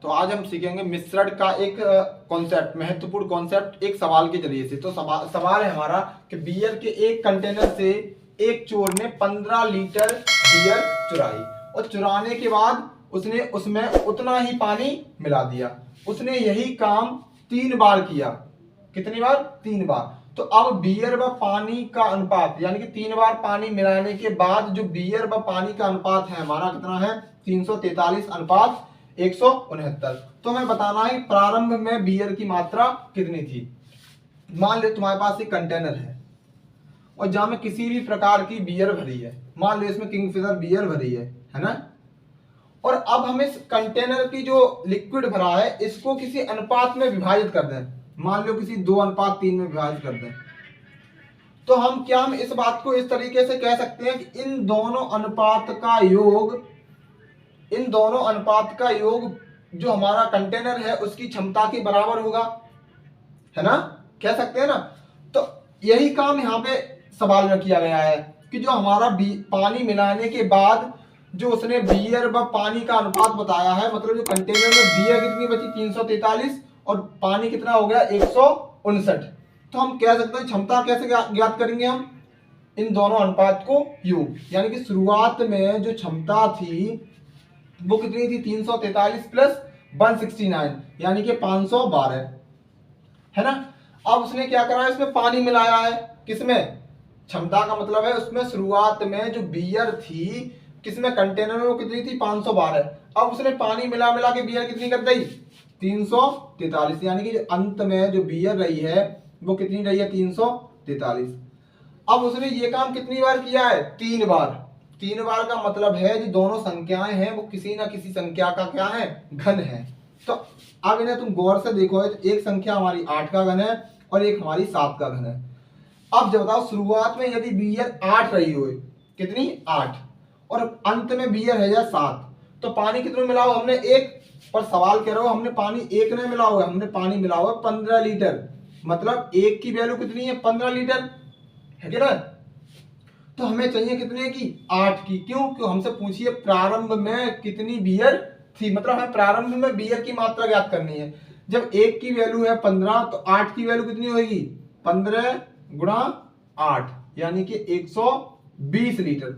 तो आज हम सीखेंगे मिश्रण का एक कॉन्सेप्ट, महत्वपूर्ण कॉन्सेप्ट एक सवाल के जरिए से। तो सवाल है हमारा कि बियर के एक कंटेनर से एक चोर ने 15 लीटर बियर चुराई और चुराने के बाद उसने उसमें उतना ही पानी मिला दिया। उसने यही काम 3 बार किया। कितनी बार? 3 बार। तो अब बियर व पानी का अनुपात, यानी कि 3 बार पानी मिलाने के बाद जो बियर व पानी का अनुपात है हमारा कितना है? 343 अनुपात 169। तो हमें बताना है प्रारंभ में बियर की मात्रा कितनी थी। मान लो तुम्हारे पास एक कंटेनर है और जहां में किसी भी प्रकार की बियर भरी है, मान लो इसमें किंगफिशर बियर भरी है ना। और अब हम इस कंटेनर की जो लिक्विड भरा है इसको किसी अनुपात में विभाजित कर दें, मान लो किसी 2:3 में विभाजित कर दें। तो हम इस बात को इस तरीके से कह सकते हैं कि इन दोनों अनुपात का योग जो हमारा कंटेनर है उसकी क्षमता के बराबर होगा, है ना, कह सकते हैं ना। तो यही काम यहाँ पे सवाल में किया गया है कि जो हमारा पानी मिलाने के बाद जो उसने बियर व पानी का अनुपात बताया है, मतलब जो कंटेनर में बियर कितनी बची 343 और पानी कितना हो गया 169। तो हम कह सकते हैं क्षमता कैसे ज्ञात करेंगे हम? इन दोनों अनुपात को योग, यानी कि शुरुआत में जो क्षमता थी वो कितनी थी? 343 प्लस 169 यानी कि 512, है ना। अब उसने क्या करा है? इसमें पानी मिलाया है। किसमें? क्षमता का मतलब है उसमें शुरुआत में जो बियर थी किसमें? कंटेनर में, वो कितनी थी? 512। अब उसने पानी मिला मिला के बियर कितनी कर दी? 343, यानी कि जो अंत में जो बियर रही है वो कितनी रही है? 343। अब उसने ये काम कितनी बार किया है? 3 बार। 3 बार का मतलब है जो दोनों संख्याएं हैं वो किसी ना किसी संख्या का क्या है? घन है। तो अब इन्हें तुम गौर से देखो, एक संख्या हमारी 8 का घन है और एक हमारी 7 का घन है। अब जब बताओ शुरुआत में यदि बियर 8 रही हो, कितनी? 8, और अंत में बियर है या 7, तो पानी कितने मिला हो? हमने 1। पर सवाल कह रहे हो हमने पानी 1 नहीं मिला हुआ, हमने पानी मिला हुआ 15 लीटर, मतलब 1 की वैल्यू कितनी है? 15 लीटर, है कि ना। तो हमें चाहिए कितने की? 8 की। क्यों? क्यों हमसे पूछिए प्रारंभ में कितनी बियर थी, मतलब हमें प्रारंभ में बियर की मात्रा ज्ञात करनी है। जब 1 की वैल्यू है 15 तो 8 की वैल्यू कितनी होगी? 15 गुणा 8 यानी कि 120 लीटर।